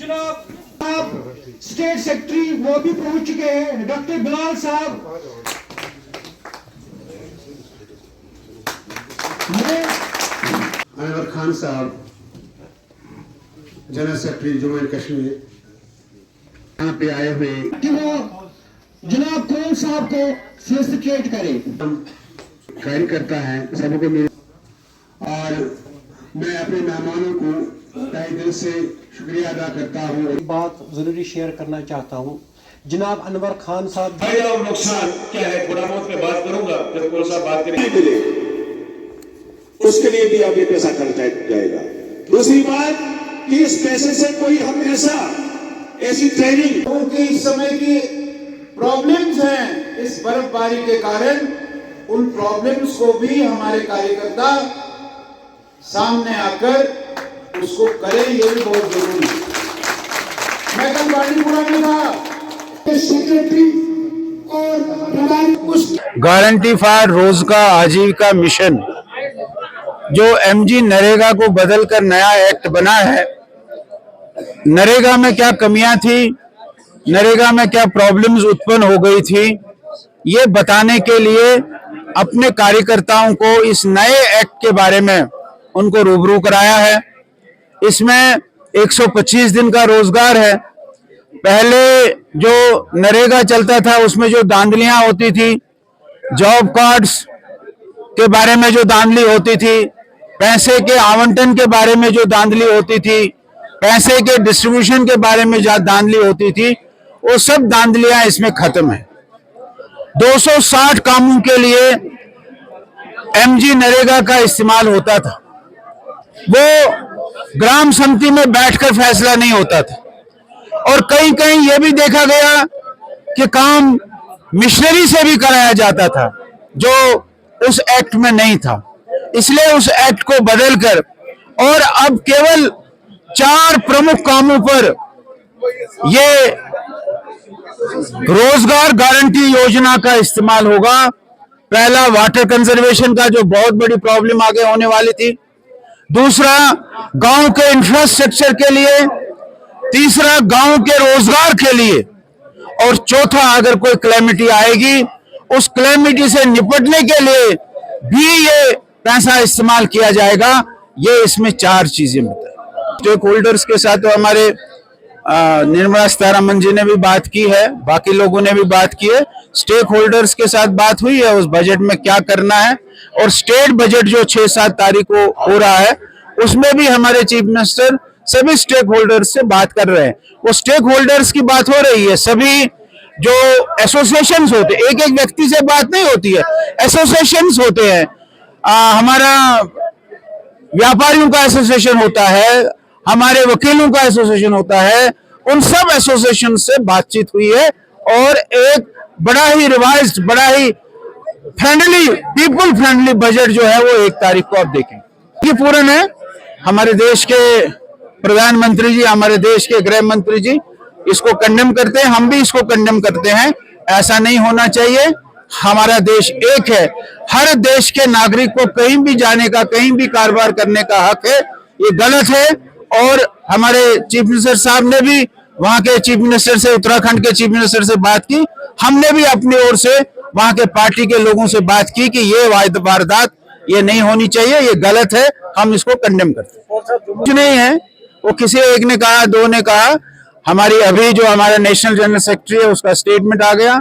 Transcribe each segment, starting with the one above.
जनाब आप state secretary वो भी पहुंच चुके हैं, डॉक्टर बिलाल साहब। अनवर खान साहब general secretary Jammu and Kashmir यहाँ पे आए हुए कि वो जनाब कौन साहब को फेसिलिटेट करे। खैर करता है सबको मिल, और मैं अपने मेहमानों को तहे दिल से शुक्रिया अदा करता हूँ। एक बात जरूरी शेयर करना चाहता हूँ। जनाब अनवर खान साहब, फायदा और नुकसान क्या है थोड़ा बहुत मैं बात करूंगा, जब कौन सा बात करेंगे उसके लिए भी अब ये पैसा खर्चा जाएगा। दूसरी बात कि इस पैसे से कोई हम ऐसी ट्रेनिंग, क्योंकि इस समय की प्रॉब्लम्स हैं इस बर्फबारी के कारण, उन प्रॉब्लम्स को भी हमारे कार्यकर्ता सामने आकर उसको करें, ये भी बहुत जरूरी है। मैं कल बांडीपुरा में था, सेक्रेटरी और प्रधान उस गारंटी फॉर रोजगार आजीविका मिशन जो एमजी नरेगा को बदलकर नया एक्ट बना है, नरेगा में क्या कमियां थी, नरेगा में क्या प्रॉब्लम्स उत्पन्न हो गई थी, ये बताने के लिए अपने कार्यकर्ताओं को इस नए एक्ट के बारे में उनको रूबरू कराया है। इसमें 125 दिन का रोजगार है। पहले जो नरेगा चलता था उसमें जो धांधलियां होती थी, जॉब कार्ड्स के बारे में जो धांधली होती थी, पैसे के आवंटन के बारे में जो धांधली होती थी, पैसे के डिस्ट्रीब्यूशन के बारे में जो धांधली होती थी, वो सब धांधलियां इसमें खत्म है। 260 कामों के लिए एमजी नरेगा का इस्तेमाल होता था। वो ग्राम समिति में बैठकर फैसला नहीं होता था, और कहीं कहीं यह भी देखा गया कि काम मिशनरी से भी कराया जाता था, जो उस एक्ट में नहीं था। इसलिए उस एक्ट को बदलकर और अब केवल 4 प्रमुख कामों पर ये रोजगार गारंटी योजना का इस्तेमाल होगा। पहला, वाटर कंजर्वेशन का जो बहुत बड़ी प्रॉब्लम आगे होने वाली थी। दूसरा, गांव के इंफ्रास्ट्रक्चर के लिए। तीसरा, गांव के रोजगार के लिए। और चौथा, अगर कोई क्लेमिटी आएगी, उस क्लेमिटी से निपटने के लिए भी ये पैसा इस्तेमाल किया जाएगा। ये इसमें 4 चीजें बताई। स्टेक होल्डर्स के साथ तो हमारे निर्मला सीतारमण जी ने भी बात की है, बाकी लोगों ने भी बात की है। स्टेक होल्डर्स के साथ बात हुई है उस बजट में क्या करना है, और स्टेट बजट जो 6-7 तारीख को हो रहा है उसमें भी हमारे चीफ मिनिस्टर सभी स्टेक होल्डर्स से बात कर रहे हैं। वो स्टेक होल्डर्स की बात हो रही है, सभी जो एसोसिएशंस होते हैं, एक एक व्यक्ति से बात नहीं होती है, एसोसिएशंस होते हैं। हमारा व्यापारियों का एसोसिएशन होता है, हमारे वकीलों का एसोसिएशन होता है, उन सब एसोसिएशन से बातचीत हुई है, और एक बड़ा ही रिवाइज्ड, बड़ा ही फ्रेंडली, पीपल फ्रेंडली बजट जो है वो 1 तारीख को आप देखें। ये पूर्ण है। हमारे देश के प्रधानमंत्री जी, हमारे देश के गृह मंत्री जी इसको कंडेम करते हैं, हम भी इसको कंडेम करते हैं। ऐसा नहीं होना चाहिए। हमारा देश एक है, हर देश के नागरिक को कहीं भी जाने का, कहीं भी कारोबार करने का हक है। ये गलत है। और हमारे चीफ मिनिस्टर साहब ने भी वहां के चीफ मिनिस्टर से, उत्तराखंड के चीफ मिनिस्टर से बात की। हमने भी अपनी ओर से वहां के पार्टी के लोगों से बात की कि ये वारदात ये नहीं होनी चाहिए, ये गलत है, हम इसको कंडेम करते हैं। कुछ नहीं है, वो किसी एक ने कहा, 2 ने कहा। हमारी अभी जो हमारा नेशनल जनरल सेक्रेटरी है उसका स्टेटमेंट आ गया।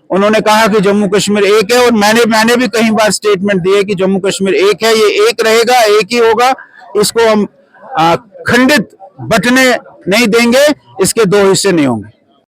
उन्होंने कहा कि जम्मू कश्मीर एक है, और मैंने भी कई बार स्टेटमेंट दिए कि जम्मू कश्मीर एक है, ये एक रहेगा, एक ही होगा। इसको हम खंडित बंटने नहीं देंगे, इसके 2 हिस्से नहीं होंगे।